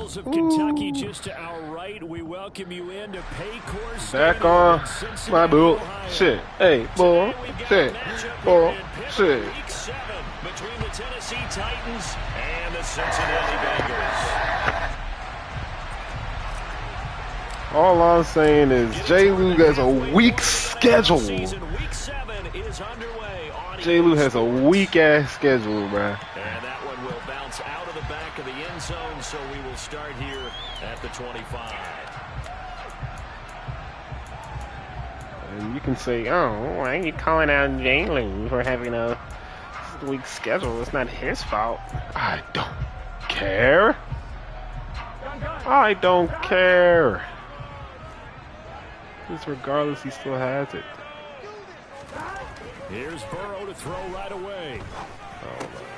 Bengals of Kentucky just to our right. We welcome you in to Paycor Back on my bullshit. Hey, bullshit. Bullshit. Week 7 between the Tennessee Titans and the Cincinnati Bengals. All I'm saying is J-Lou has a weak schedule. J-Lou has a weak-ass schedule, bruh. And that one will bounce out of the back of the end zone, so we will start here at the 25. And you can say, oh, why are you calling out J-Lou for having a weak schedule? It's not his fault. I don't care. I don't care. Just regardless, he still has it. Here's Burrow to throw right away. Oh my God.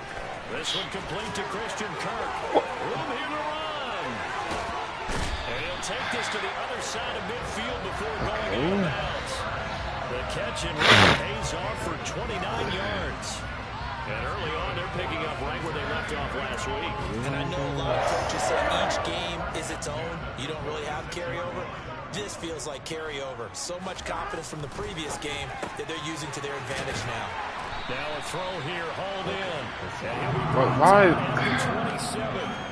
This one complete to Christian Kirk. Room here to run. And he'll take this to the other side of midfield before going out of bounds. The catch and run pays off for 29 yards. And early on, they're picking up right where they left off last week. And I know a lot of coaches say each game is its own. You don't really have carryover. This feels like carryover. So much confidence from the previous game that they're using to their advantage now. Now a throw here, hauled in.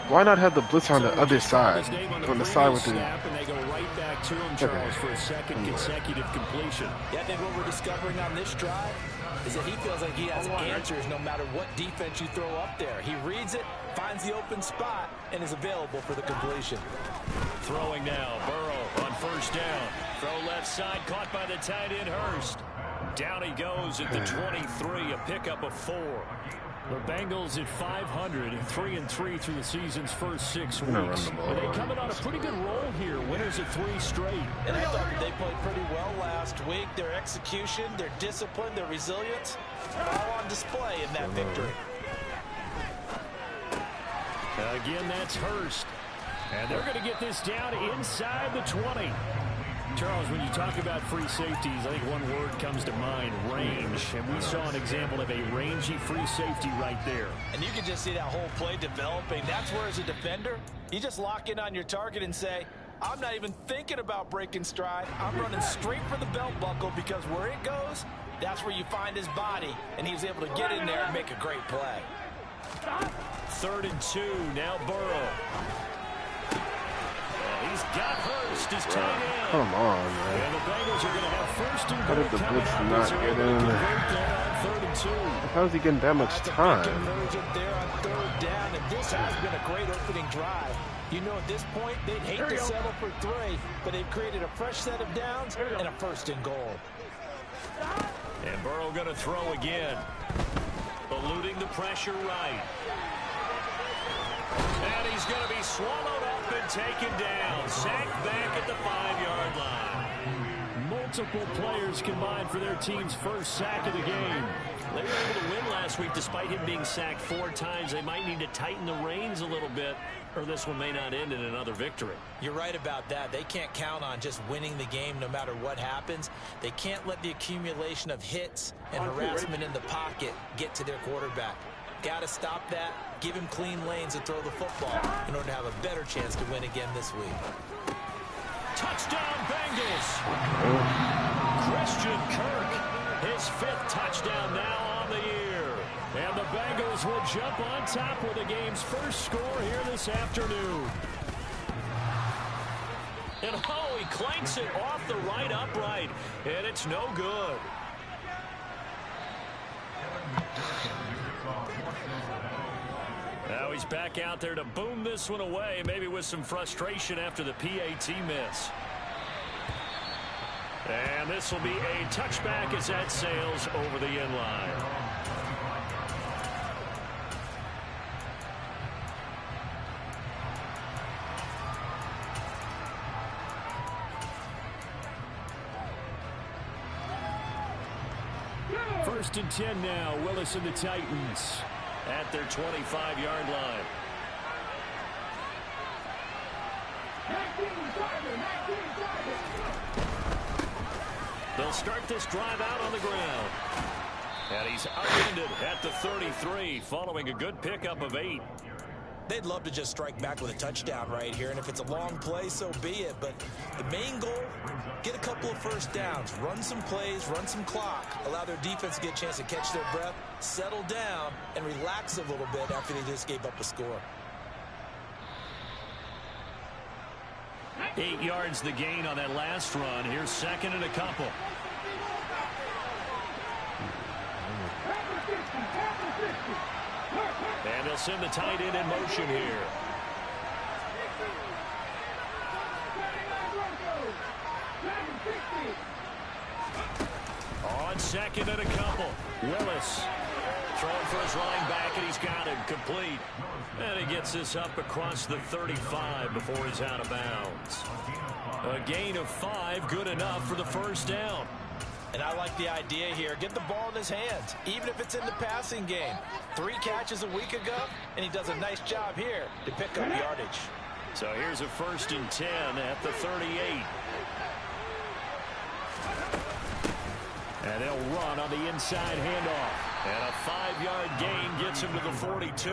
Why not have the blitz on the other side? On the side with the... And they go right back to him, Charles, for a second consecutive completion. Yeah, I think what we're discovering on this drive is that he feels like he has answers no matter what defense you throw up there. He reads it, finds the open spot, and is available for the completion. Throwing now, Burrow on first down. Throw left side, caught by the tight end, Hurst. Down he goes at the 23, a pickup of 4. The Bengals at 500, 3-3 through the season's first 6 weeks. But they coming on a pretty good roll here, winners of 3 straight. And I thought they played pretty well last week. Their execution, their discipline, their resilience, all on display in that victory. Again, that's Hurst. And they're going to get this down inside the 20. Charles, when you talk about free safeties, I think one word comes to mind, range. And we saw an example of a rangy free safety right there. And you can just see that whole play developing. That's where, as a defender, you just lock in on your target and say, I'm not even thinking about breaking stride. I'm running straight for the belt buckle, because where it goes, that's where you find his body. And he was able to get in there and make a great play. 3rd and 2, now Burrow. He's got Hurst as tight end. Come on, man. And the Bengals are going to have first and How did the blitz not get in? 3rd and 2. How is he getting that much time? Conversion there on 3rd down, and this has been a great opening drive. You know, at this point, they'd hate to settle for 3, but they've created a fresh set of downs and a 1st and goal. And Burrow going to throw again. Eluding the pressure right. And he's going to be swallowed up and taken down. Sacked back at the 5-yard line. Multiple players combined for their team's first sack of the game. They were able to win last week despite him being sacked 4 times. They might need to tighten the reins a little bit, or this one may not end in another victory. You're right about that. They can't count on just winning the game no matter what happens. They can't let the accumulation of hits and harassment in the pocket get to their quarterback. Got to stop that, give him clean lanes and throw the football in order to have a better chance to win again this week. Touchdown, Bengals! Christian Kirk, his 5th touchdown now on the year. And the Bengals will jump on top with the game's first score here this afternoon. And oh, he clanks it off the right upright, and it's no good. Now he's back out there to boom this one away, maybe with some frustration after the PAT miss. And this will be a touchback as that sails over the end line. First and 10 now, Willis and the Titans at their 25-yard line. They'll start this drive out on the ground. And he's upended at the 33 following a good pickup of 8. They'd love to just strike back with a touchdown right here, and if it's a long play, so be it. But the main goal, get a couple of first downs, run some plays, run some clock, allow their defense to get a chance to catch their breath, settle down, and relax a little bit after they just gave up a score. 8 yards the gain on that last run. Here's second and a couple. And they'll send the tight end in motion here. On second and a couple. Willis throwing for his running back, and he's got it complete. And he gets this up across the 35 before he's out of bounds. A gain of 5, good enough for the first down. And I like the idea here. Get the ball in his hands, even if it's in the passing game. 3 catches a week ago, and he does a nice job here to pick up yardage. So here's a 1st and 10 at the 38. And they'll run on the inside handoff. And a 5-yard gain gets him to the 42.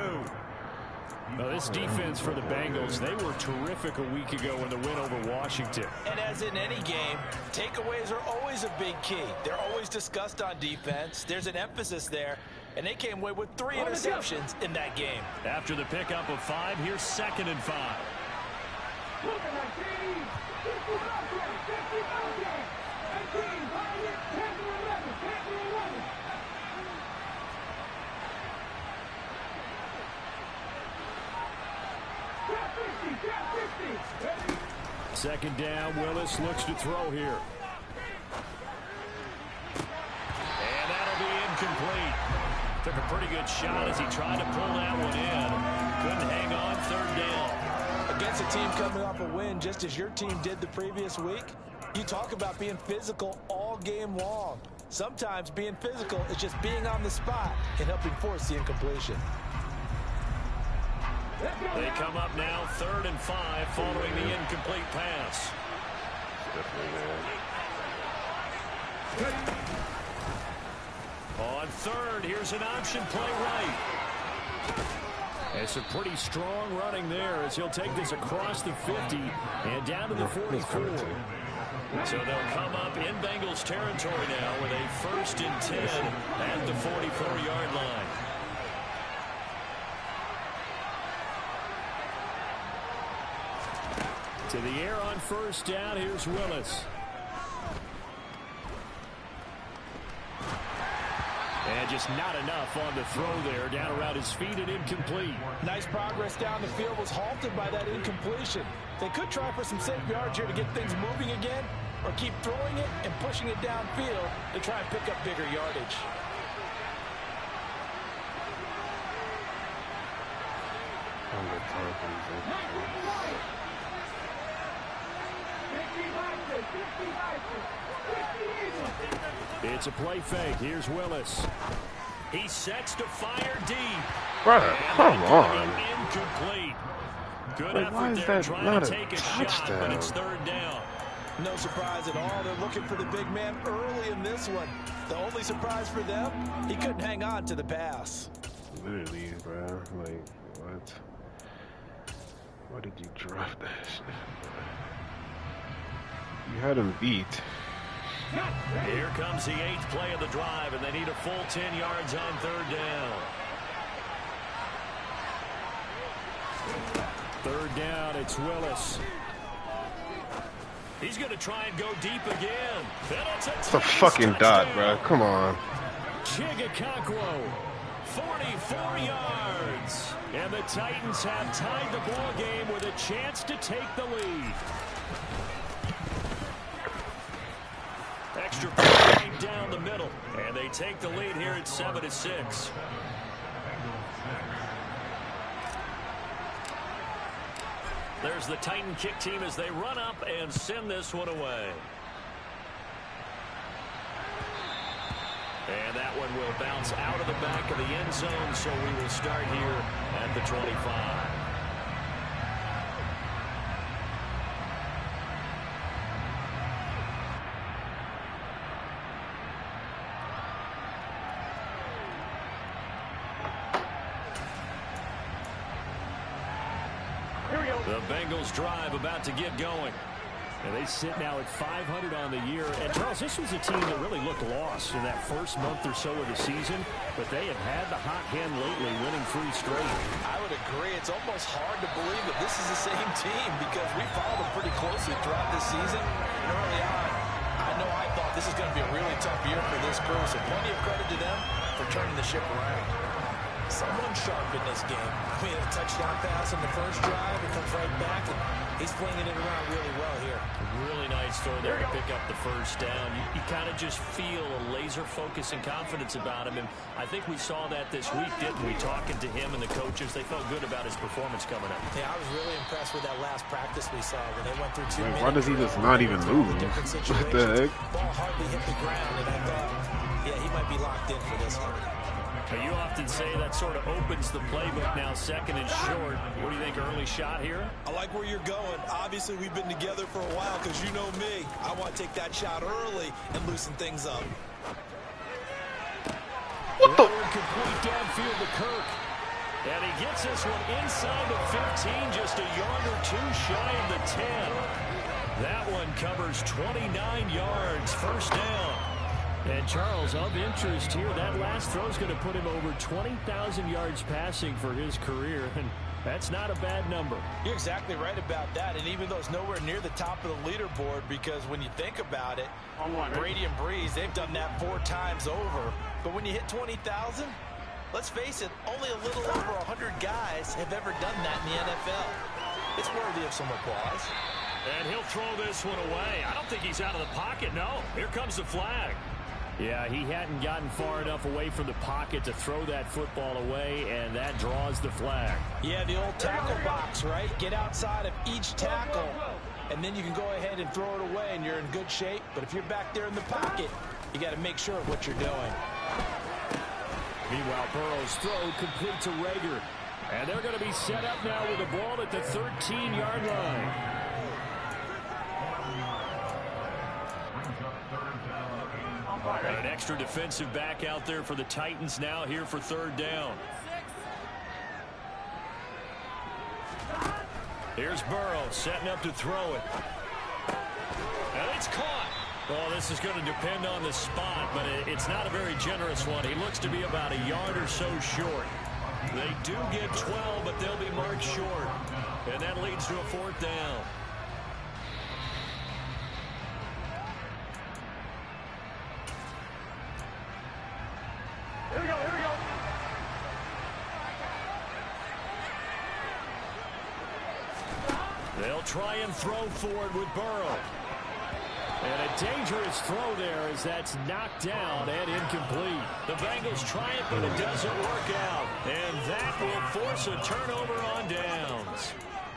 Now, this defense for the Bengals, they were terrific a week ago in the win over Washington. And as in any game, takeaways are always a big key. They're always discussed on defense. There's an emphasis there, and they came away with 3 interceptions in that game. After the pickup of 5, here's 2nd and 5. Second down, Willis looks to throw here. And that'll be incomplete. Took a pretty good shot as he tried to pull that one in. Couldn't hang on, 3rd down. Against a team coming off a win, just as your team did the previous week, you talk about being physical all game long. Sometimes being physical is just being on the spot and helping force the incompletion. They come up now 3rd and 5 following the incomplete pass. On 3rd, here's an option play right. It's a pretty strong running there as he'll take this across the 50 and down to the 44. So they'll come up in Bengals territory now with a 1st and 10 at the 44-yard line. To the air on 1st down, here's Willis. And just not enough on the throw there, down around his feet and incomplete. Nice progress down the field, was halted by that incompletion. They could try for some safe yards here to get things moving again, or keep throwing it and pushing it downfield to try and pick up bigger yardage. It's a play fake. Here's Willis. He sets to fire deep. Brother, come on. Incomplete. Good Why effort is there that trying not to a take a shot, touchdown? but it's 3rd down. No surprise at all. They're looking for the big man early in this one. The only surprise for them, he couldn't hang on to the pass. Literally, bro. Like, what? Why did you drop that shit, bro? You had him beat. Here comes the 8th play of the drive, and they need a full 10 yards on 3rd down. 3rd down, it's Willis. He's going to try and go deep again. It's a fucking dot, bro. Come on. Chigakakwo, 44 yards. And the Titans have tied the ball game with a chance to take the lead. Extra point down the middle, and they take the lead here at 7-6. There's the Titan kick team as they run up and send this one away. And that one will bounce out of the back of the end zone, so we will start here at the 25. The Bengals drive about to get going. And they sit now at 500 on the year. And, Charles, this was a team that really looked lost in that first month or so of the season. But they have had the hot hand lately, winning 3 straight. I would agree. It's almost hard to believe that this is the same team because we followed them pretty closely throughout this season. And early on, I know I thought this is going to be a really tough year for this crew. So plenty of credit to them for turning the ship around. Someone sharp in this game. I mean, a touchdown pass in the first drive. It comes right back, and he's flinging it around really well here. Really nice throw there to pick up the first down. You kind of just feel a laser focus and confidence about him, and I think we saw that this week, didn't we? Talking to him and the coaches, they felt good about his performance coming up. Yeah, I was really impressed with that last practice we saw when they went through 2 minutes. Why does he just not even move? What the heck? Ball hardly hit the ground, and I thought, yeah, he might be locked in for this one. Now, you often say that sort of opens the playbook now, second and short. What do you think, early shot here? I like where you're going. Obviously, we've been together for a while because you know me. I want to take that shot early and loosen things up. What the? Complete downfield to Kirk. And he gets this one inside the 15, just a yard or 2 shy of the 10. That one covers 29 yards, first down. And, Charles, of interest here, that last throw is going to put him over 20,000 yards passing for his career, and that's not a bad number. You're exactly right about that, and even though it's nowhere near the top of the leaderboard, because when you think about it, Brady and Breeze, they've done that 4 times over. But when you hit 20,000, let's face it, only a little over 100 guys have ever done that in the NFL. It's worthy of some applause. And he'll throw this one away. I don't think he's out of the pocket, no. Here comes the flag. Yeah, he hadn't gotten far enough away from the pocket to throw that football away, and that draws the flag. Yeah, the old tackle box, right? Get outside of each tackle, and then you can go ahead and throw it away, and you're in good shape. But if you're back there in the pocket, you got to make sure of what you're doing. Meanwhile, Burrow's throw complete to Rager. And they're going to be set up now with the ball at the 13-yard line. An extra defensive back out there for the Titans now here for 3rd down. Here's Burrow setting up to throw it. And it's caught. Well, this is going to depend on the spot, but it's not a very generous one. He looks to be about a yard or so short. They do get 12, but they'll be marked short. And that leads to a 4th down. Here we go, here we go. They'll try and throw forward with Burrow. And a dangerous throw there as that's knocked down and incomplete. The Bengals try it, but it doesn't work out. And that will force a turnover on downs.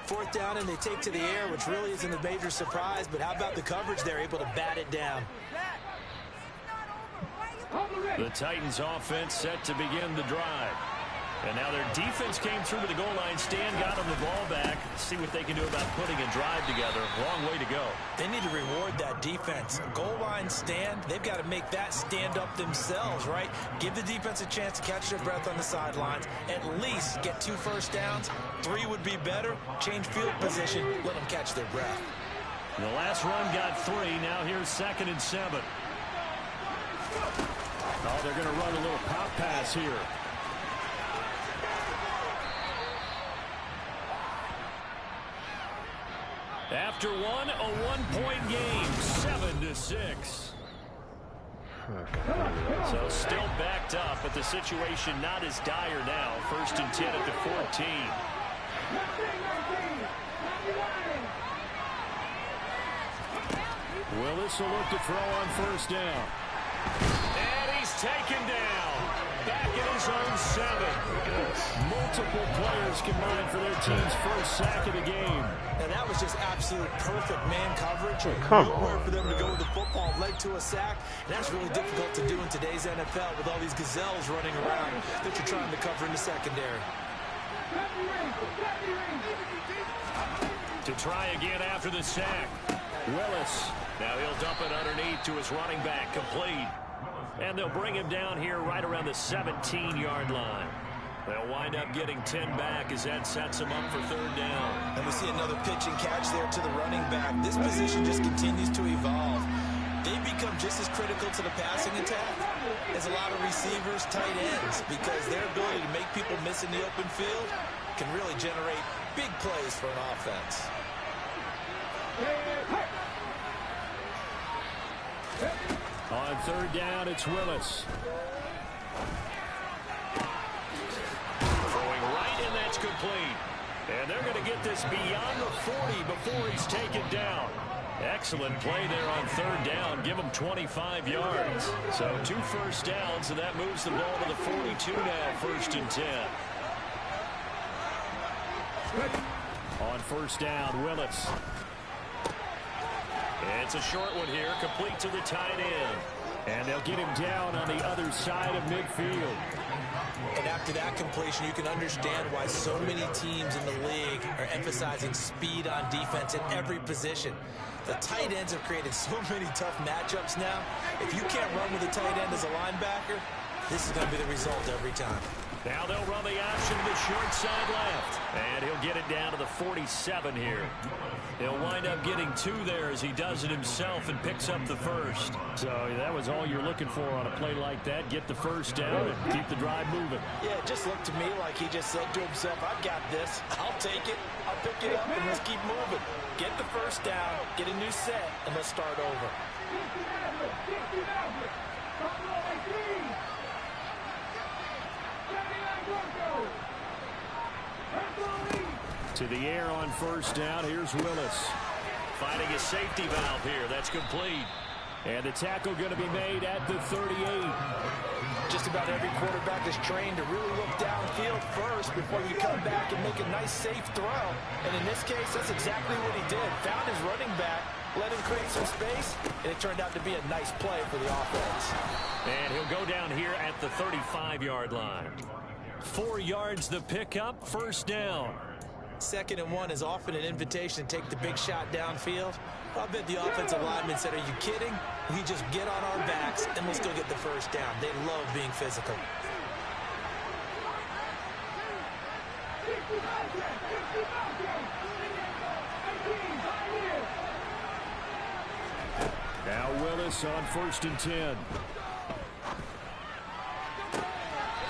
4th down, and they take to the air, which really isn't a major surprise. But how about the coverage? They're able to bat it down. The Titans offense set to begin the drive. And now their defense came through with the goal line stand, got them the ball back. See what they can do about putting a drive together. Long way to go. They need to reward that defense. Goal line stand, they've got to make that stand up themselves, right? Give the defense a chance to catch their breath on the sidelines. At least get 2 first downs. 3 would be better. Change field position. Let them catch their breath. The last run got 3. Now here's 2nd and 7. Oh, they're going to run a little pop pass here. After one, a 1-point game, 7-6. So still backed up, but the situation not as dire now. 1st and 10 at the 14. Willis will look to throw on 1st down. And he's taken down. Back in his own 7. Multiple players combined for their team's first sack of the game. And that was just absolute perfect man coverage. Nowhere for them to go with the football. Led to a sack. And that's really difficult to do in today's NFL with all these gazelles running around that you're trying to cover in the secondary. To try again after the sack. Willis. Now he'll dump it underneath to his running back. Complete. And they'll bring him down here right around the 17-yard line. They'll wind up getting 10 back as that sets them up for 3rd down. And we see another pitch and catch there to the running back. This position just continues to evolve. They become just as critical to the passing attack as a lot of receivers, tight ends, because their ability to make people miss in the open field can really generate big plays for an offense. On 3rd down, it's Willis. Throwing right, and that's complete. And they're going to get this beyond the 40 before he's taken down. Excellent play there on 3rd down. Give him 25 yards. So 2 first downs, and that moves the ball to the 42 now, 1st and 10. On 1st down, Willis. It's a short one here, complete to the tight end. And they'll get him down on the other side of midfield. And after that completion, you can understand why so many teams in the league are emphasizing speed on defense at every position. The tight ends have created so many tough matchups now. If you can't run with a tight end as a linebacker, this is going to be the result every time. Now they'll run the option to the short side left. And he'll get it down to the 47 here. He'll wind up getting 2 there as he does it himself and picks up the 1st. So that was all you're looking for on a play like that. Get the 1st down and keep the drive moving. Yeah, it just looked to me like he just said to himself, I've got this. I'll take it. I'll pick it up, and let's keep moving. Get the 1st down, get a new set, and let's start over. To the air on 1st down. Here's Willis. Finding a safety valve here. That's complete. And the tackle going to be made at the 38. Just about every quarterback is trained to really look downfield first before you come back and make a nice, safe throw. And in this case, that's exactly what he did. Found his running back, let him create some space, and it turned out to be a nice play for the offense. And he'll go down here at the 35-yard line. 4 yards the pickup, 1st down. 2nd and 1 is often an invitation to take the big shot downfield. I bet the offensive lineman said, are you kidding? We just get on our backs and let's go get the 1st down. They love being physical. Now Willis on 1st and 10.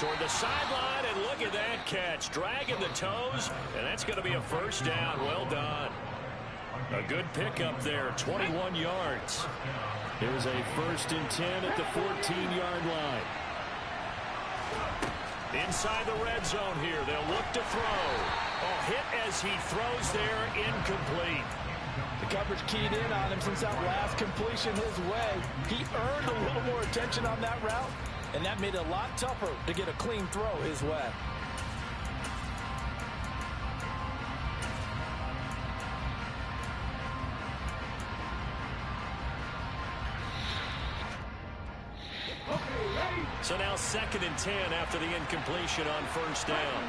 Toward the sideline, and look at that catch. Dragging the toes, and that's going to be a 1st down. Well done. A good pickup there, 21 yards. Here's a 1st and 10 at the 14-yard line. Inside the red zone here, they'll look to throw. Oh, hit as he throws there, incomplete. The coverage keyed in on him since that last completion his way. He earned a little more attention on that route, and that made it a lot tougher to get a clean throw his way. So now 2nd and 10 after the incompletion on 1st down.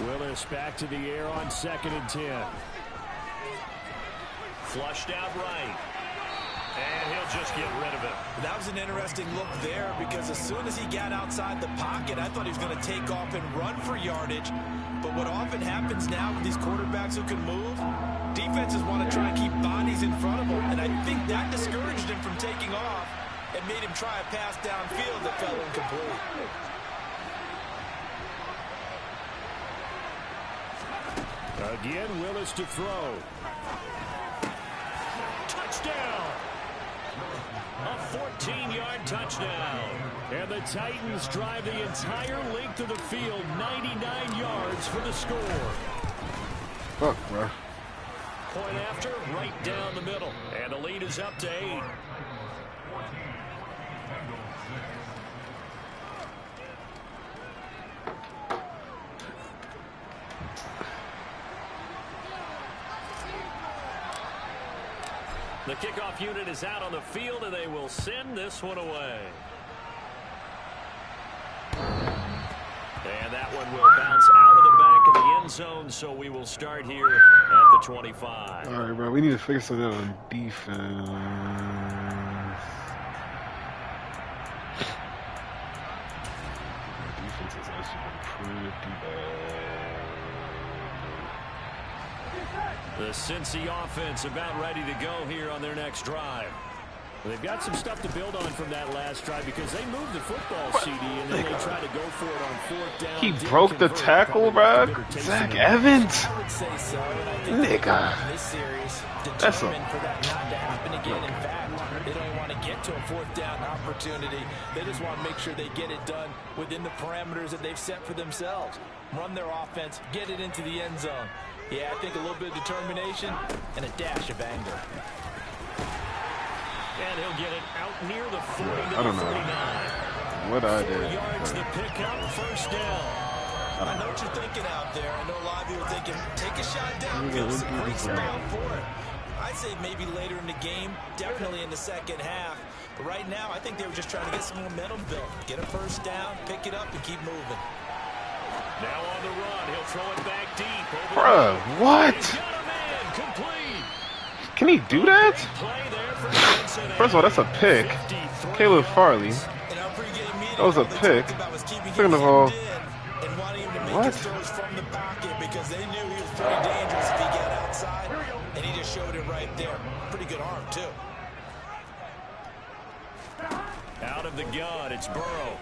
Willis back to the air on 2nd and 10. Flushed out right. And he'll just get rid of it. That was an interesting look there because as soon as he got outside the pocket, I thought he was going to take off and run for yardage. But what often happens now with these quarterbacks who can move, defenses want to try and keep bodies in front of them. And I think that discouraged him from taking off and made him try a pass downfield that fell incomplete. Again, Willis to throw. Touchdown! A 14-yard touchdown. And the Titans drive the entire length of the field, 99 yards for the score. Fuck, bro. Point after, right down the middle. And the lead is up to 8. The kickoff unit is out on the field, and they will send this one away. And that one will bounce out of the back of the end zone, so we will start here at the 25. All right, bro. We need to figure something out on defense. The Cincy offense about ready to go here on their next drive. They've got some stuff to build on from that last drive because they moved the football, CD, and then they tried to go for it on 4th down. He broke the tackle, bro. Zach Evans. I would say so. And I think Nigga. this series That's determined for that not to happen again. In fact, they don't even want to get to a 4th down opportunity. They just want to make sure they get it done within the parameters that they've set for themselves. Run their offense, get it into the end zone. Yeah, I think a little bit of determination and a dash of anger. And he'll get it out near the 40 to I don't know 49. what I 4 did. yards to pick up, 1st down. I know what you're thinking out there. I know a lot of you are thinking, take a shot downfield. It's a great spot for it. I'd say maybe later in the game, definitely in the second half. But right now, I think they were just trying to get some momentum built. Get a 1st down, pick it up, and keep moving. Now on the run, he'll throw it back deep. Bruh, what? He's got a man, complete. Can he do that? Play there for Cincinnati. First of all, that's a pick. 53 Caleb Farley. In our pregame meeting, That was a all they pick. talked about was keeping Second him of all, hemmed in and wanting him to make what? his throws from the pocket because they knew he was pretty dangerous if he got outside, and he just showed it right there. Pretty good arm, too. Out of the gun, it's Burrow.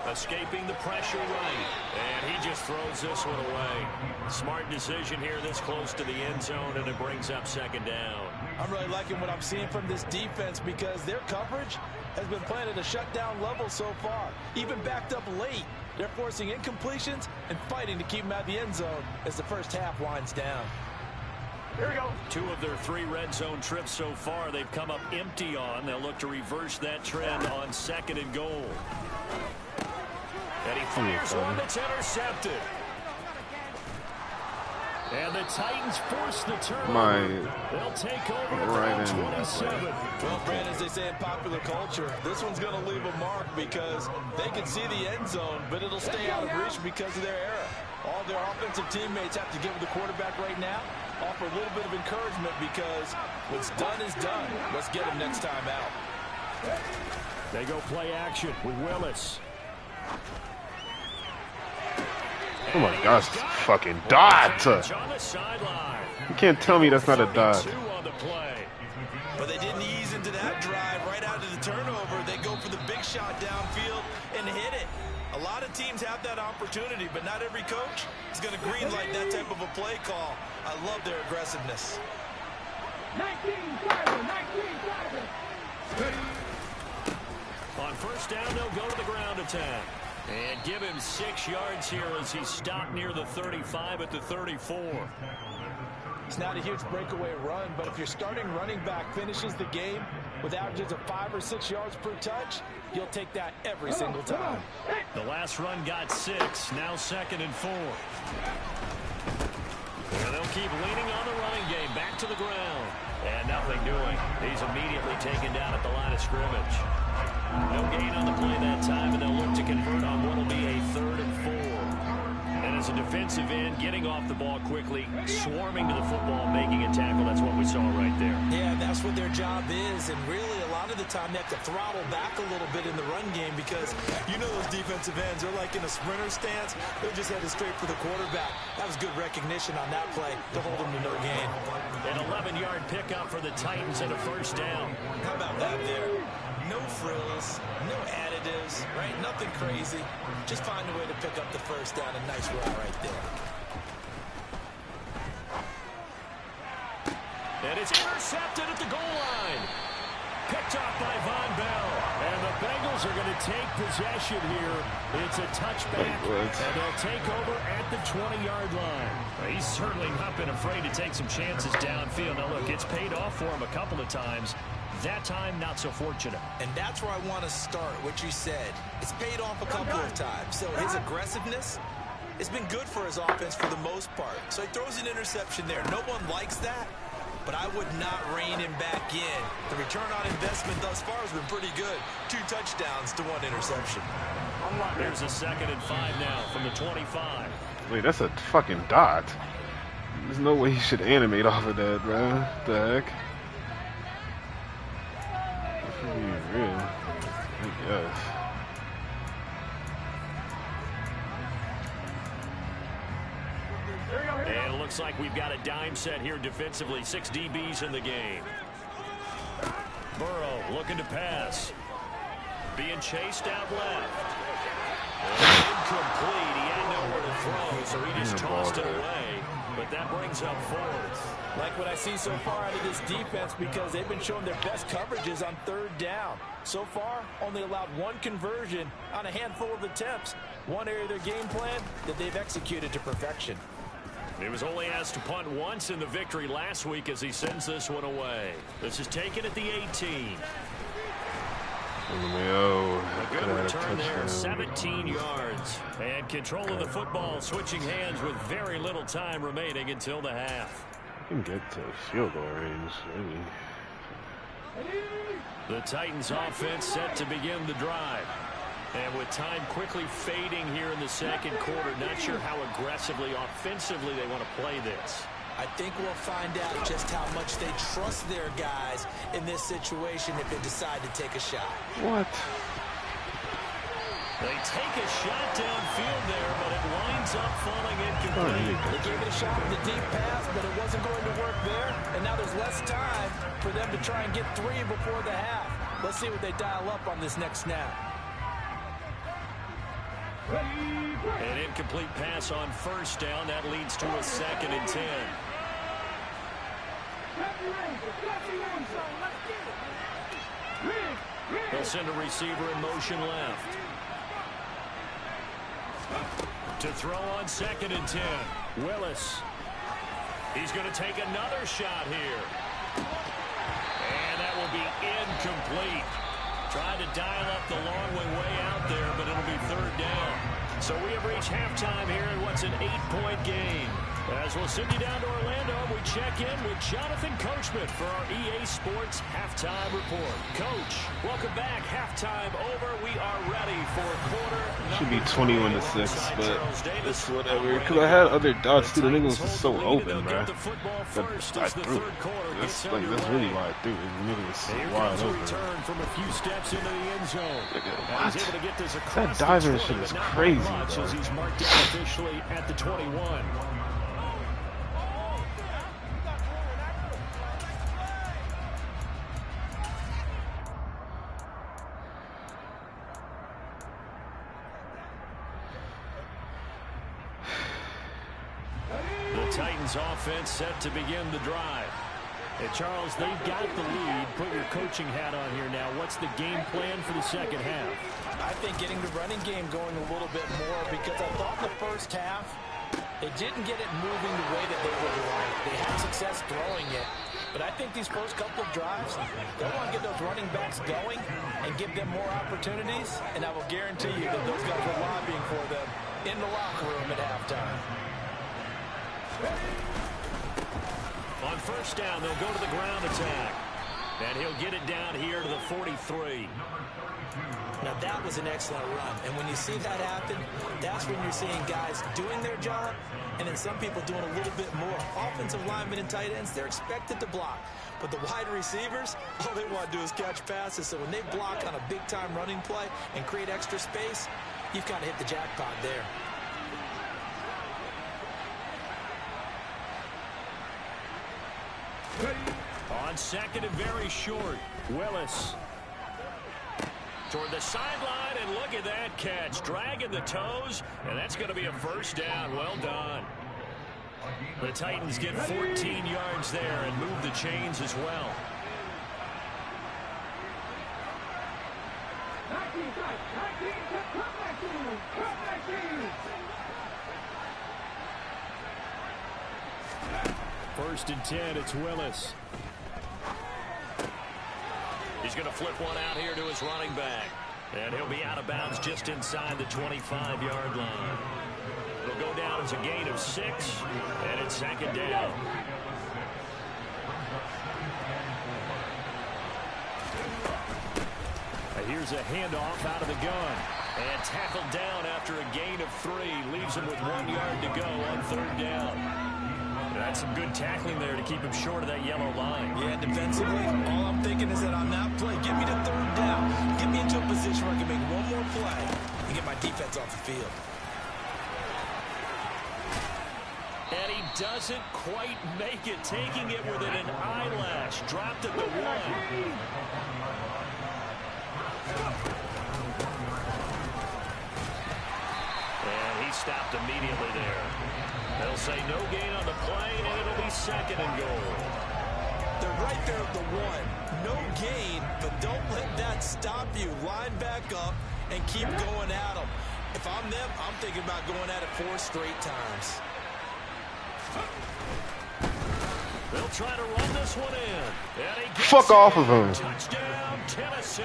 Escaping the pressure right. And he just throws this one away. Smart decision here this close to the end zone, and it brings up 2nd down. I'm really liking what I'm seeing from this defense because their coverage has been playing at a shutdown level so far. Even backed up late, they're forcing incompletions and fighting to keep them out of the end zone as the first half winds down. Here we go. 2 of their 3 red zone trips so far they've come up empty on. They'll look to reverse that trend on 2nd and goal. And he fires one that's intercepted. And the Titans force the turnover. They'll take over right at in. 27. Well, Brandon, as they say in popular culture, this one's going to leave a mark because they can see the end zone, but it'll stay out of reach because of their error. All their offensive teammates have to give the quarterback right now, offer a little bit of encouragement because what's done is done. Let's get them next time out. They go play action with Willis. Oh my gosh, it's a fucking dot. On the sideline. You can't tell me that's not a dot. 32 on the play. But they didn't ease into that drive right out of the turnover. They go for the big shot downfield and hit it. A lot of teams have that opportunity, but not every coach is going to greenlight that type of a play call. I love their aggressiveness. 19 On 1st down, they'll go to the ground attack. And give him 6 yards here as he's stopped near the 35 at the 34. It's not a huge breakaway run, but if your starting running back finishes the game with averages of 5 or 6 yards per touch, you'll take that every single time. The last run got 6. Now 2nd and 4. And they'll keep leaning on the running game. Back to the ground. And nothing doing. He's immediately taken down at the line of scrimmage. No gain on the play that time, and they'll look to convert on what will be a 3rd and 4. And as a defensive end, getting off the ball quickly, swarming to the football, making a tackle, that's what we saw right there. Yeah, that's what their job is, and really a lot of the time they have to throttle back a little bit in the run game because you know those defensive ends are like in a sprinter stance. They're just headed straight for the quarterback. That was good recognition on that play to hold them to no gain. An 11-yard pickup for the Titans and a 1st down. How about that there? No frills, no additives, right? Nothing crazy. Just find a way to pick up the 1st down. A nice route right there. And it's intercepted at the goal line. Picked off by Von Bell. And the Bengals are going to take possession here. It's a touchback, and they'll take over at the 20-yard line. He's certainly not been afraid to take some chances downfield. Now, look, it's paid off for him a couple of times. That time, not so fortunate. And that's where I want to start, what you said. It's paid off a couple of times. So his aggressiveness has been good for his offense for the most part. So he throws an interception there. No one likes that, but I would not rein him back in. The return on investment thus far has been pretty good. 2 touchdowns to 1 interception. There's a 2nd and 5 now from the 25. Wait, that's a fucking dot. There's no way he should animate off of that, bro. What the heck? Real, I guess. looks like we've got a dime set here defensively. 6 DBs in the game. Burrow looking to pass. Being chased out left. Incomplete. He had nowhere to throw, so he just tossed it away. But that brings up 4th. Like what I see so far out of this defense, because they've been showing their best coverages on 3rd down. So far, only allowed 1 conversion on a handful of attempts. One area of their game plan that they've executed to perfection. He was only asked to punt once in the victory last week as he sends this one away. This is taken at the 18. A good return there, 17 yards. And control of the football, switching hands with very little time remaining until the half. You can get to field goal range, really. The Titans offense set to begin the drive. And with time quickly fading here in the 2nd quarter, not sure how aggressively, offensively they want to play this. I think we'll find out just how much they trust their guys in this situation if they decide to take a shot. What? They take a shot downfield there, but it winds up falling incomplete. They gave it a shot with the deep pass, but it wasn't going to work there. And now there's less time for them to try and get 3 before the half. Let's see what they dial up on this next snap. An incomplete pass on 1st down. That leads to a 2nd and 10. They'll send a receiver in motion left. To throw on 2nd and 10. Willis. He's going to take another shot here. And that will be incomplete. Trying to dial up the long way out there, but it'll be 3rd down. So we have reached halftime here in what's an 8-point game. As we'll send you down to Orlando, we check in with Jonathan Coachman for our EA Sports Halftime Report. Coach, welcome back. Halftime over. We are ready for quarter Should be 21-6, but it's whatever. Because I had other dots too. The niggas was so open, man. That I threw. That's really why I threw. The nigga was so wide open. From a few steps into the end zone. What? That diving shit is crazy, bro. As he's marked down officially at the 21. Titans offense set to begin the drive. And Charles, they've got the lead. Put your coaching hat on here now. What's the game plan for the 2nd half? I think getting the running game going a little bit more, because I thought the 1st half, they didn't get it moving the way that they would like. They had success throwing it. But I think these first couple of drives, they want to get those running backs going and give them more opportunities. And I will guarantee you that those guys are lobbying for them in the locker room at halftime. On 1st down, they'll go to the ground attack. And he'll get it down here to the 43. Now, that was an excellent run. And when you see that happen, that's when you're seeing guys doing their job and then some people doing a little bit more. Offensive linemen and tight ends, they're expected to block. But the wide receivers, all they want to do is catch passes. So when they block on a big-time running play and create extra space, you've kind of hit the jackpot there. On 2nd and very short, Willis. Toward the sideline, and look at that catch. Dragging the toes, and that's going to be a 1st down. Well done. The Titans get 14 yards there and move the chains as well. First and 10, it's Willis. He's going to flip one out here to his running back. And he'll be out of bounds just inside the 25-yard line. It'll go down as a gain of 6, and it's 2nd down. Here's a handoff out of the gun. And tackled down after a gain of 3. Leaves him with 1 yard to go on 3rd down. That's some good tackling there to keep him short of that yellow line. Yeah, defensively, all I'm thinking is that on that play, get me to 3rd down. Get me into a position where I can make one more play and get my defense off the field. And he doesn't quite make it, taking it within an eyelash. Dropped at the 1. And he stopped immediately there. They'll say no gain on the play, and it'll be 2nd and goal. They're right there at the 1. No gain, but don't let that stop you. Line back up and keep going at them. If I'm them, I'm thinking about going at it 4 straight times. They'll try to run this one in. And he gets Fuck off of him. Touchdown, Tennessee.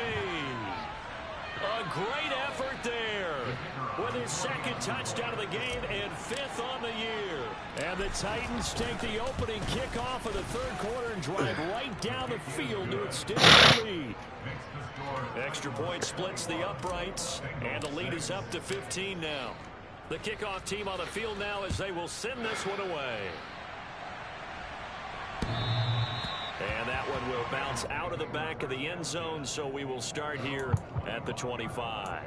A great effort there with his 2nd touchdown of the game and 5th on the year. And the Titans take the opening kickoff of the 3rd quarter and drive right down the field to extend the lead. Extra point splits the uprights, and the lead is up to 15 now. The kickoff team on the field now as they will send this one away. And that one will bounce out of the back of the end zone, so we will start here at the 25.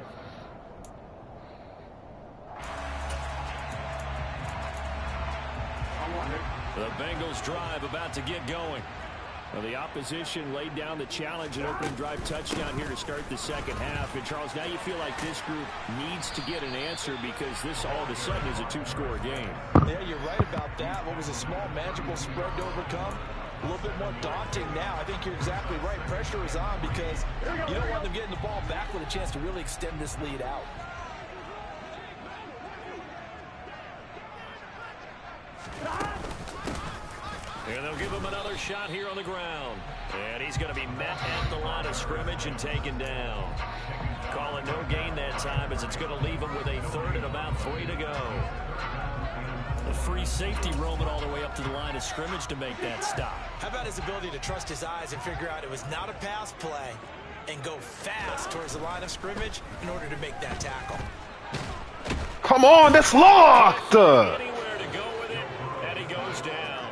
The Bengals drive about to get going. Well, the opposition laid down the challenge and opening drive touchdown here to start the 2nd half. And, Charles, now you feel like this group needs to get an answer because this all of a sudden is a 2-score game. Yeah, you're right about that. What was a small magical spread to overcome? A little bit more daunting now. I think you're exactly right. Pressure is on because you don't want them getting the ball back with a chance to really extend this lead out. And they'll give him another shot here on the ground. And he's going to be met at the line of scrimmage and taken down. Calling no gain that time as it's going to leave him with a 3rd and about 3 to go. A free safety roaming all the way up to the line of scrimmage to make that stop. How about his ability to trust his eyes and figure out it was not a pass play and go fast towards the line of scrimmage in order to make that tackle. Come on, that's locked! Anywhere to go with it, and he goes down.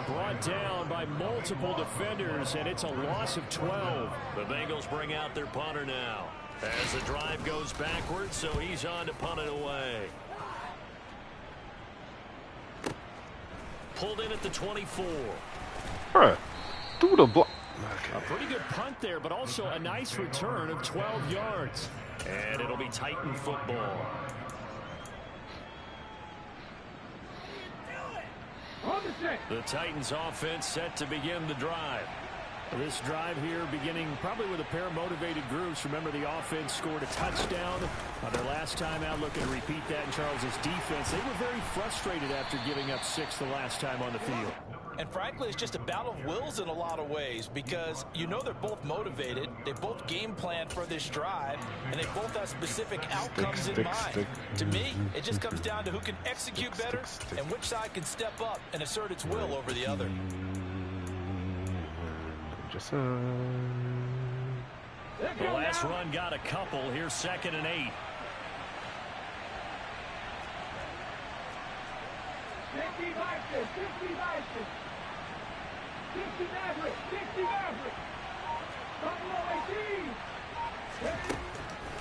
Brought down by multiple defenders, and it's a loss of 12. The Bengals bring out their punter now as the drive goes backwards, so he's on to punt it away. Pulled in at the 24. Bruh, through the block. A pretty good punt there, but also a nice return of 12 yards. And it'll be Titan football. The Titans offense set to begin the drive. This drive here beginning probably with a pair of motivated groups. Remember, the offense scored a touchdown their last time out. Looking to repeat that in Charles's defense. They were very frustrated after giving up 6 the last time on the field. And frankly, it's just a battle of wills in a lot of ways because you know they're both motivated. They both game plan for this drive, and they both have specific outcomes in mind. To me, it just comes down to who can execute better and which side can step up and assert its will over the other. The last run got a couple. Here's 2nd and 8.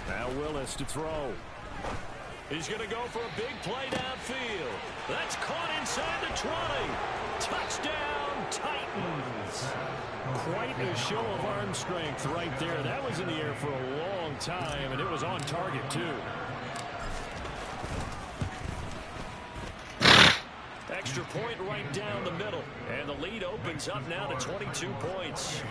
Now Willis to throw. He's going to go for a big play downfield. That's caught inside the 20. Touchdown, Titans. Quite a show of arm strength right there. That was in the air for a long time, and it was on target, too. Extra point right down the middle. And the lead opens up now to 22 points.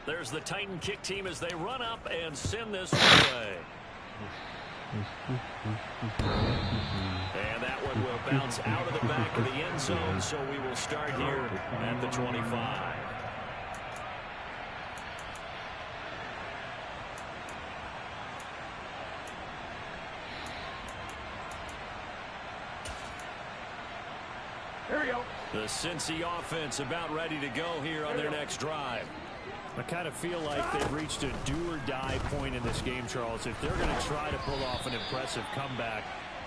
There's the Titan kick team as they run up and send this away. And that one will bounce out of the back of the end zone, so we will start here at the 25. Here we go. The Cincy offense about ready to go here on their next drive. I kind of feel like they've reached a do-or-die point in this game, Charles. If they're going to try to pull off an impressive comeback,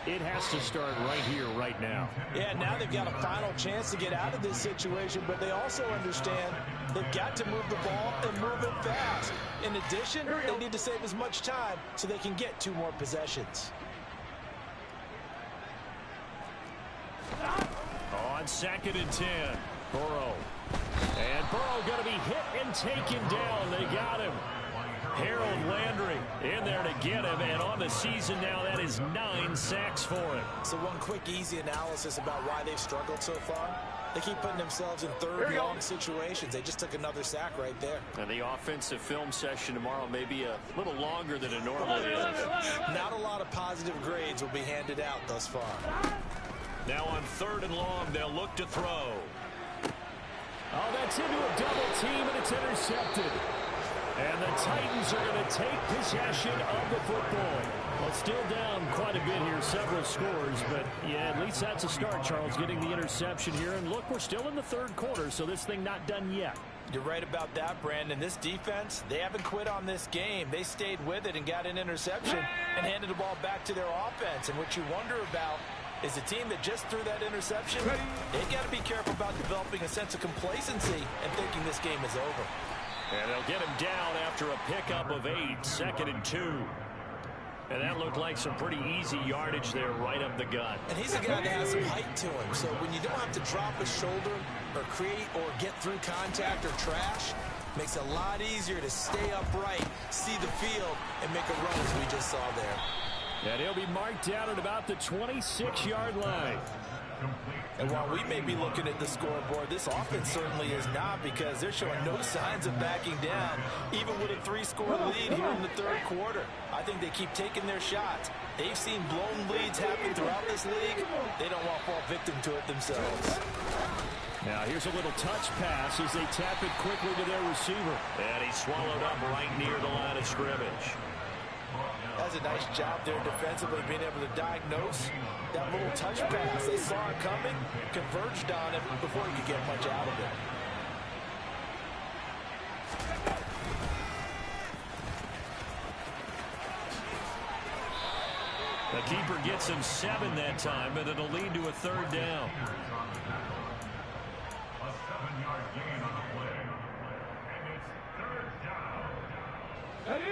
It has to start right here, right now. Yeah, now they've got a final chance to get out of this situation, but they also understand they've got to move the ball and move it fast. In addition, they need to save as much time so they can get 2 more possessions. On 2nd and 10, Burrow. And Burrow going to be hit and taken down. They got him. Harold Landry in there to get him, and on the season now, that is 9 sacks for him. So one quick, easy analysis about why they've struggled so far. They keep putting themselves in third and long situations. They just took another sack right there. And the offensive film session tomorrow may be a little longer than it normally is. Not a lot of positive grades will be handed out thus far. Now on 3rd and long, they'll look to throw. Oh, that's into a double team, and it's intercepted. And the Titans are going to take possession of the football. Well, still down quite a bit here, several scores, but yeah, at least that's a start, Charles, getting the interception here. And look, we're still in the 3rd quarter, so this thing not done yet. You're right about that, Brandon. This defense, they haven't quit on this game. They stayed with it and got an interception and handed the ball back to their offense. And what you wonder about is the team that just threw that interception, they got to be careful about developing a sense of complacency and thinking this game is over. And they'll get him down after a pickup of 8, 2nd and 2. And that looked like some pretty easy yardage there right up the gut. And he's a guy that has some height to him, so when you don't have to drop a shoulder or create or get through contact or trash, makes it a lot easier to stay upright, see the field, and make a run as we just saw there. And he'll be marked down at about the 26-yard line. And while we may be looking at the scoreboard, this offense certainly is not, because they're showing no signs of backing down, even with a 3-score lead here in the 3rd quarter. I think they keep taking their shots. They've seen blown leads happen throughout this league. They don't want to fall victim to it themselves. Now here's a little touch pass as they tap it quickly to their receiver. And he's swallowed up right near the line of scrimmage. Does a nice job there defensively, being able to diagnose that little touch pass. They saw it coming, converged on it before he could get much out of it. The keeper gets him 7 that time, but it'll lead to a 3rd down. A 7-yard gain on the play. And it's 3rd down.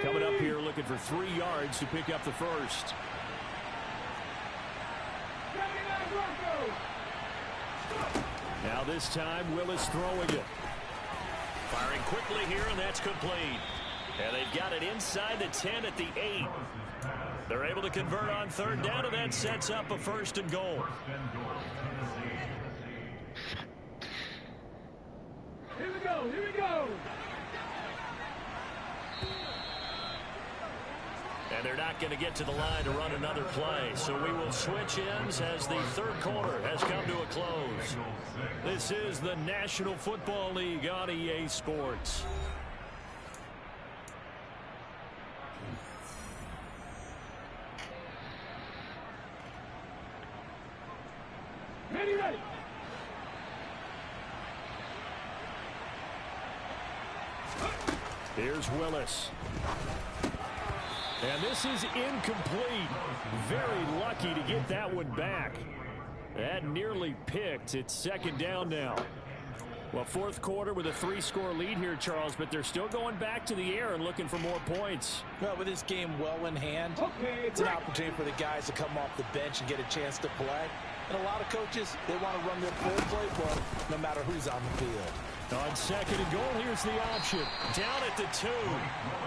Coming up here looking for 3 yards to pick up the first. Now this time Willis throwing it. Firing quickly here, and that's complete. And they've got it inside the 10 at the 8. They're able to convert on 3rd down, and that sets up a 1st and goal. Here we go, here we go. And they're not going to get to the line to run another play. So we will switch ends as the 3rd quarter has come to a close. This is the National Football League on EA Sports. Ready, ready. Here's Willis. And this is incomplete. Very lucky to get that one back. That nearly picked. It's 2nd down now. Well, 4th quarter with a 3-score lead here, Charles, but they're still going back to the air and looking for more points. Well, with this game well in hand, it's an opportunity for the guys to come off the bench and get a chance to play. And a lot of coaches, they want to run their full playbook no matter who's on the field. On 2nd and goal, here's the option. Down at the 2.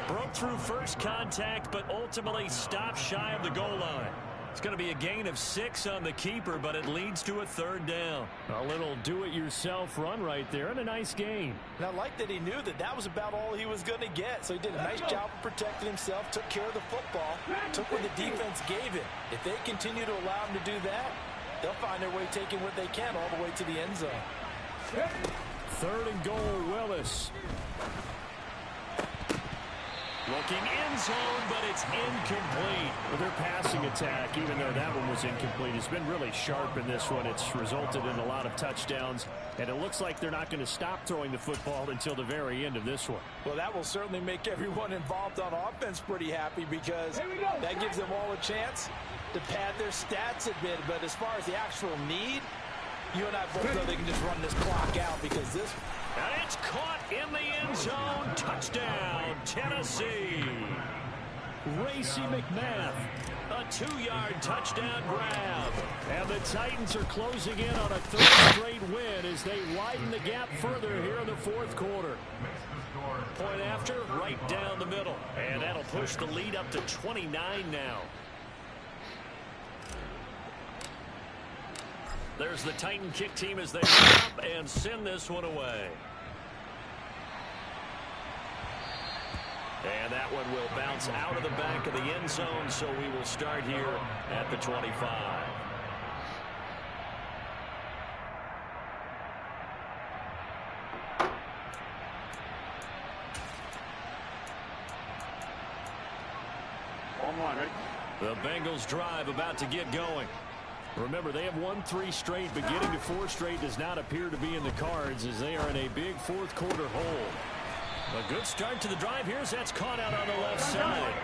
Broke through first contact, but ultimately stopped shy of the goal line. It's going to be a gain of 6 on the keeper, but it leads to a 3rd down. A little do-it-yourself run right there, and a nice gain. And I like that he knew that that was about all he was going to get. So he did a nice job of protecting himself, took care of the football, took what the defense gave him. If they continue to allow him to do that, they'll find their way taking what they can all the way to the end zone. 3rd and goal, Willis. Looking end zone, but it's incomplete. Well, their passing attack, even though that one was incomplete, has been really sharp in this one. It's resulted in a lot of touchdowns, and it looks like they're not going to stop throwing the football until the very end of this one. Well, that will certainly make everyone involved on offense pretty happy, because that gives them all a chance to pad their stats a bit. But as far as the actual need, you and I both know they can just run this clock out, because this... And it's caught in the end zone. Touchdown, Tennessee. Racy McMath, a 2-yard touchdown grab. And the Titans are closing in on a third straight win as they widen the gap further here in the fourth quarter. Point after, right down the middle. And that'll push the lead up to 29 now. There's the Titan kick team as they come up and send this one away. And that one will bounce out of the back of the end zone, so we will start here at the 25. The Bengals drive about to get going. Remember, they have won 3 straight, but getting to 4 straight does not appear to be in the cards as they are in a big fourth quarter hole. A good start to the drive here as that's caught out on the left side.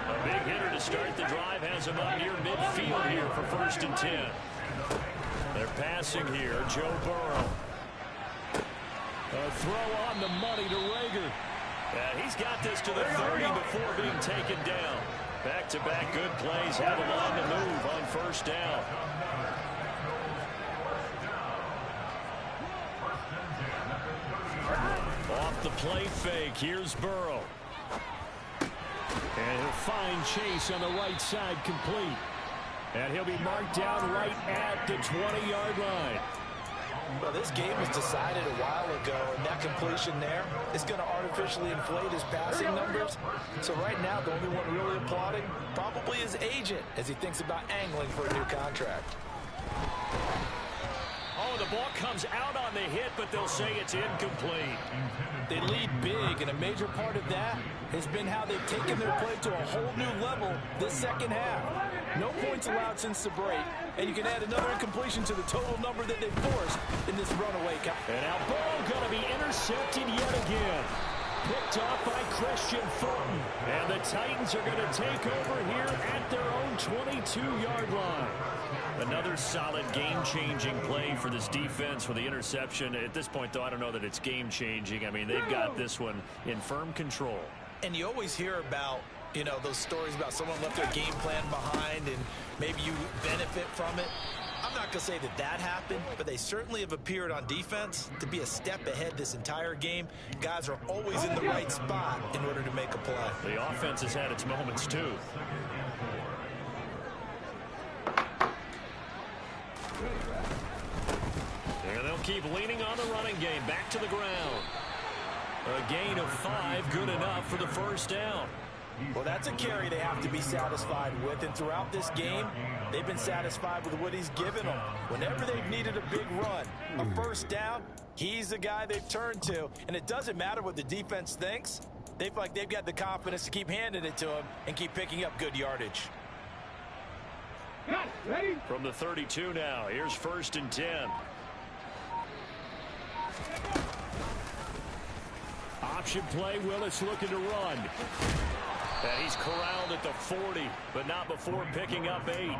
A big hitter to start the drive has him up near midfield here for 1st and 10. They're passing here, Joe Burrow. A throw on the money to Rager. He's got this to the 30 before being taken down. Back-to-back good plays have him on the move on 1st down. Off the play fake, here's Burrow. And he'll find Chase on the right side complete. And he'll be marked down right at the 20-yard line. Well, this game was decided a while ago, and that completion there is going to artificially inflate his passing numbers. So right now, the only one really applauding probably his agent as he thinks about angling for a new contract. Oh, the ball comes out on the hit, but they'll say it's incomplete. They lead big, and a major part of that has been how they've taken their play to a whole new level this second half. No points allowed since the break, and you can add another incompletion to the total number that they've forced in this runaway. And now Burrow going to be intercepted yet again. Picked off by Christian Fulton. And the Titans are going to take over here at their own 22-yard line. Another solid game-changing play for this defense with the interception. At this point, though, I don't know that it's game-changing. I mean, they've got this one in firm control. And you always hear about, you know, those stories about someone left their game plan behind and maybe you benefit from it. I'm not going to say that that happened, but they certainly have appeared on defense to be a step ahead this entire game. Guys are always in the right spot in order to make a play. The offense has had its moments, too. And they'll keep leaning on the running game. Back to the ground. A gain of 5, good enough for the 1st down. Well, that's a carry they have to be satisfied with, and throughout this game, they've been satisfied with what he's given them. Whenever they've needed a big run, a 1st down, he's the guy they've turned to, and it doesn't matter what the defense thinks. They feel like they've got the confidence to keep handing it to him and keep picking up good yardage. From the 32 now, here's 1st and 10. Option play, Willis looking to run. And he's corralled at the 40, but not before picking up 8.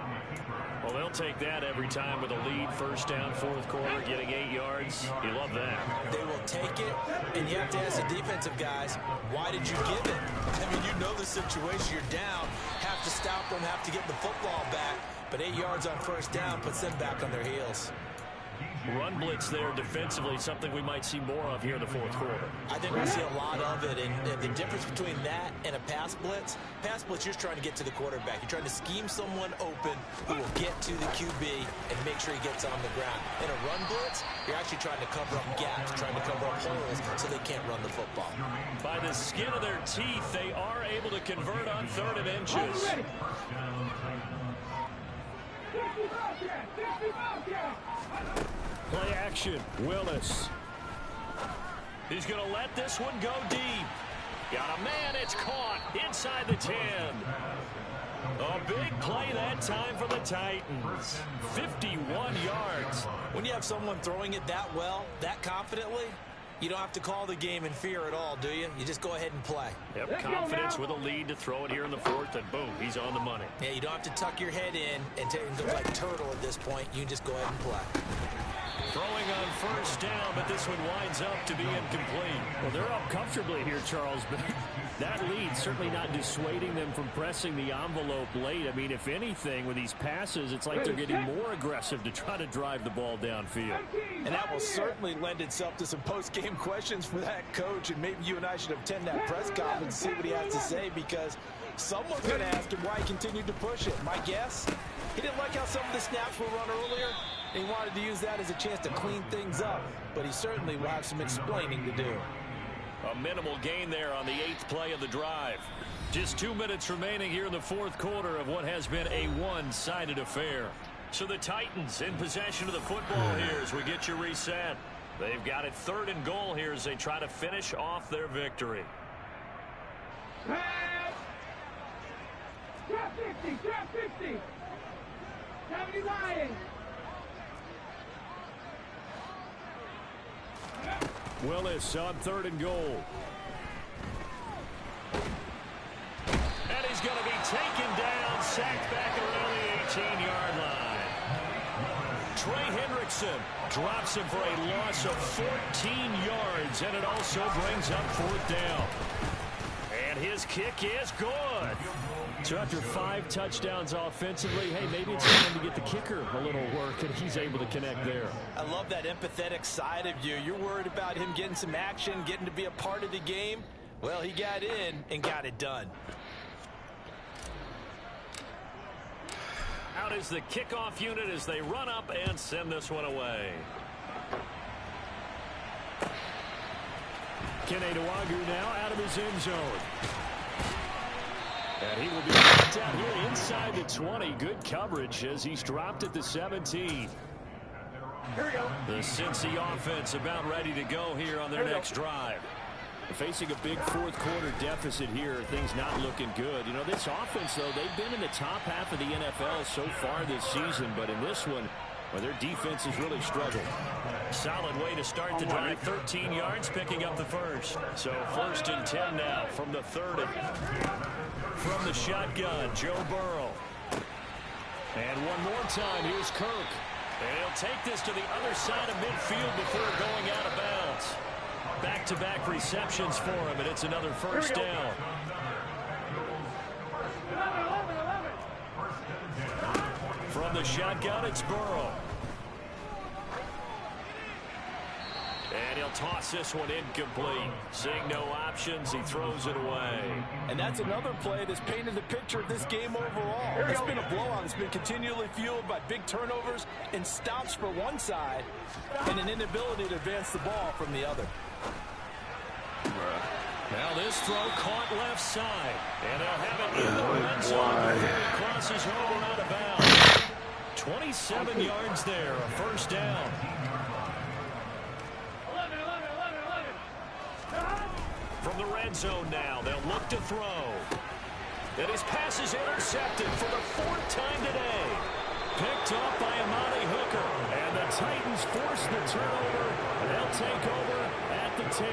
Well, they'll take that every time with a lead. 1st down, 4th quarter, getting 8 yards. You love that. They will take it, and you have to ask the defensive guys, why did you give it? I mean, you know the situation. You're down, have to stop them, have to get the football back. But 8 yards on 1st down puts them back on their heels. Run blitz there defensively, something we might see more of here in the 4th quarter. I think we'll see a lot of it, and the difference between that and a pass blitz, you're just trying to get to the quarterback. You're trying to scheme someone open who will get to the QB and make sure he gets on the ground. In a run blitz, you're actually trying to cover up gaps, trying to cover up holes so they can't run the football. By the skin of their teeth, they are able to convert on 3rd and inches. Play action, Willis. He's going to let this one go deep. Got a man, it's caught inside the 10. A big play that time for the Titans. 51 yards. When you have someone throwing it that well, that confidently, you don't have to call the game in fear at all, do you? You just go ahead and play. Yep, confidence with a lead to throw it here in the fourth, and boom, he's on the money. Yeah, you don't have to tuck your head in and look like turtle at this point. You just go ahead and play. Throwing on first down, but this one winds up to be incomplete. Well, they're up comfortably here, Charles, but that lead certainly not dissuading them from pressing the envelope late. I mean, if anything, with these passes, it's like they're getting more aggressive to try to drive the ball downfield. And that will certainly lend itself to some post-game questions for that coach, and maybe you and I should attend that press conference and see what he has to say, because someone's going to ask him why he continued to push it. My guess, he didn't like how some of the snaps were run earlier. He wanted to use that as a chance to clean things up, but he certainly will have some explaining to do. A minimal gain there on the 8th play of the drive. Just 2 minutes remaining here in the fourth quarter of what has been a one-sided affair. So the Titans in possession of the football here as we get you reset. They've got it 3rd and goal here as they try to finish off their victory. Drop 50, drop 50. 70 Lions. Willis on 3rd and goal. And he's going to be taken down, sacked back around the 18-yard line. Trey Hendrickson drops him for a loss of 14 yards, and it also brings up 4th down. And his kick is good. So after 5 touchdowns offensively, hey, maybe it's time to get the kicker a little work, and he's able to connect there. I love that empathetic side of you. You're worried about him getting some action, getting to be a part of the game. Well, he got in and got it done. Out is the kickoff unit as they run up and send this one away. Kene Nwangwu now out of his end zone. And he will be knocked out here inside the 20. Good coverage as he's dropped at the 17. Here we go. The Cincy offense about ready to go here on their next drive. Facing a big fourth quarter deficit here, things not looking good. You know, this offense, though, they've been in the top half of the NFL so far this season, but in this one, well, their defense has really struggled. Solid way to start the drive. 13 yards, picking up the first. So 1st and 10 now from the 30. From the shotgun, Joe Burrow. And one more time, here's Kirk. And he'll take this to the other side of midfield before going out of bounds. Back-to-back receptions for him, and it's another first down. From the shotgun, it's Burrow. And he'll toss this one incomplete. Seeing no options, he throws it away. And that's another play that's painted the picture of this game overall. It's been a blowout. It's been continually fueled by big turnovers and stops for one side and an inability to advance the ball from the other. Now this throw caught left side. And they'll have it in the red zone before it crosses over out of bounds. 27 yards there, a first down. From the red zone now, they'll look to throw. And his pass is intercepted for the 4th time today. Picked up by Amani Hooker. And the Titans force the turnover. And they'll take over at the 10.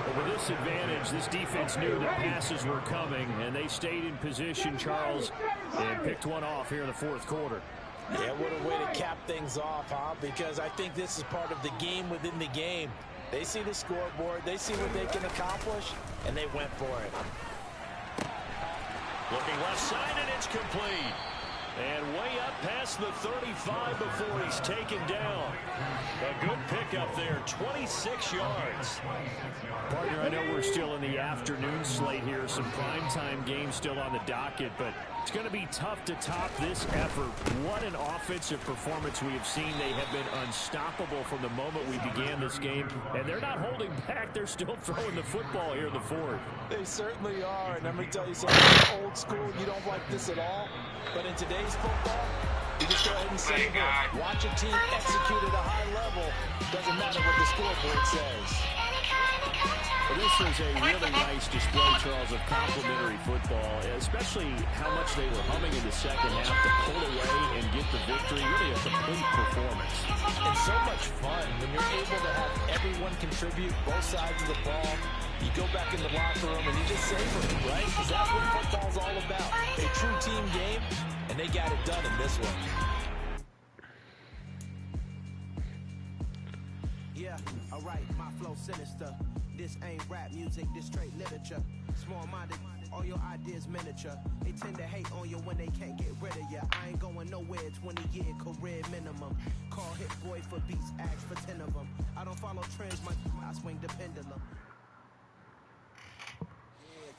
But with this advantage, this defense knew that passes were coming, and they stayed in position, Charles, and picked one off here in the fourth quarter. Yeah, what a way to cap things off, huh? Because I think this is part of the game within the game. They see the scoreboard, they see what they can accomplish, and they went for it. Looking left side, and it's complete. And way up past the 35 before he's taken down. A good pickup there, 26 yards. Partner, I know we're still in the afternoon slate here, some primetime games still on the docket, but it's going to be tough to top this effort. What an offensive performance we have seen. They have been unstoppable from the moment we began this game, and they're not holding back. They're still throwing the football here in the fourth. They certainly are, and let me tell you something. Old school, you don't like this at all, but in today's football, you just go ahead and say this. Watch a team execute at a high level. Doesn't matter what the scoreboard says. Well, this was a really nice display, Charles, of complimentary football, especially how much they were humming in the second half to pull away and get the victory. Really a complete performance. And so much fun when you're able to have everyone contribute, both sides of the ball. You go back in the locker room and you just savor it, right? Because that's what football's all about. A true team game, and they got it done in this one. Yeah, alright, my flow sinister. This ain't rap music, this straight literature. Small-minded, all your ideas miniature. They tend to hate on you when they can't get rid of you. I ain't going nowhere, 20-year career minimum. Call Hit Boy for beats, ask for 10 of them. I don't follow trends, I swing the pendulum.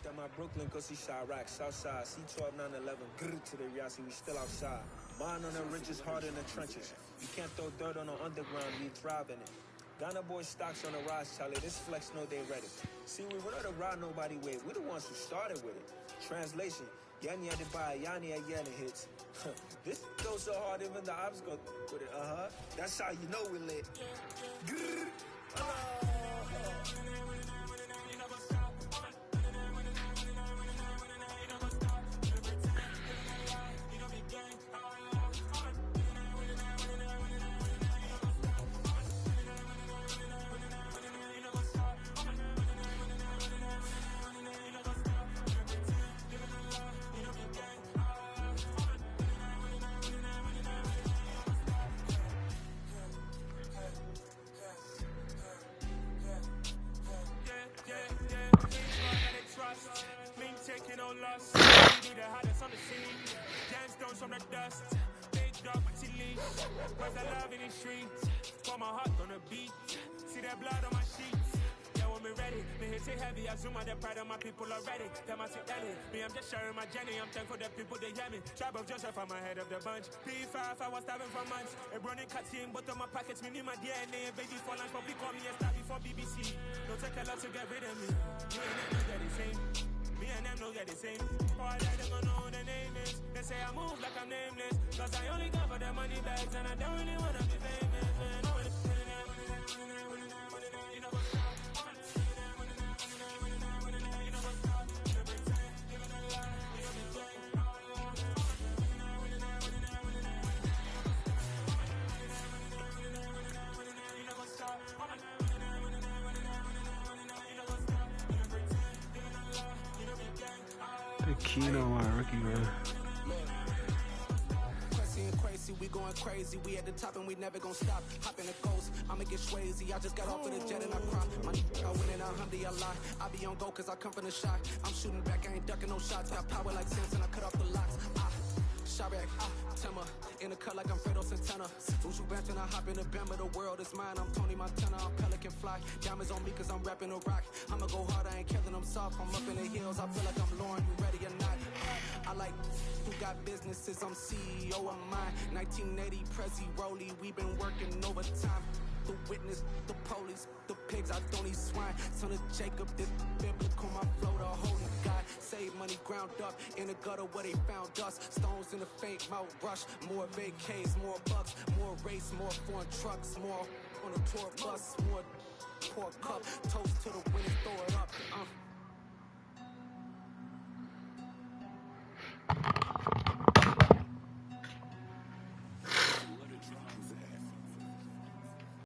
Yeah, my Brooklyn, cause he Chirac, Southside, C12, 911, grrr to the Yassi, we still outside. Mine on the ridges, hard in the trenches. You can't throw dirt on the underground, we thrive in it. Ghana boys stocks on the rise, Charlie. This flex know they ready. See, we don't ride nobody with. We the ones who started with it. Translation: Yanni had to buy Yanni at yelling hits. This goes so hard, even the ops go with it. That's how you know we lit. Grrr. Heavy, I zoom out the pride of my people already. Tell my daily. Me, I'm just sharing my journey. I'm thankful that people they hear me. Tribe of Joseph, I'm ahead of the bunch. P5, I was starving for months. A running cut seeing but on my pockets, me need my DNA. Baby for lunch, probably call me a star before BBC. Don't take a lot to get rid of me. Me and them know they're the same. Me and them know they're the same. All that them gonna know the name is. They say I move like I'm nameless. Cause I only come for the money bags and I don't really wanna be famous, man. Keno, rookie, man. We going crazy, we at the top and we never gonna stop. Hop in the ghost, I'ma get crazy. I just got off of the jet and I cry. My I win and I lie. I be on go cause I come from the shot. I'm shooting back, I ain't ducking no shots. Got power like Samson, I cut off the locks. Chirac, Timmer, in the cut like I'm Fredo Santana. Who's you benching? I hop in the Bama, the world is mine. I'm Tony Montana, I'm Pelican Fly. Diamonds on me cause I'm rapping a rock. I'ma go hard, I ain't killing them soft. I'm up in the hills, I feel like I'm Lauren, you ready or not? I like who got businesses, I'm CEO of mine. 1980 Prezi Rolly, we been working overtime. The witness, the police, the pigs, I don't eat swine. Son of Jacob, this biblical, my flow, the holy God. Save money ground up in the gutter where they found us. Stones in the faint mouth rush. More vacays, more bucks, more race, more foreign trucks, more on a tour bus, more poor cup. Toast to the winners, throw it up.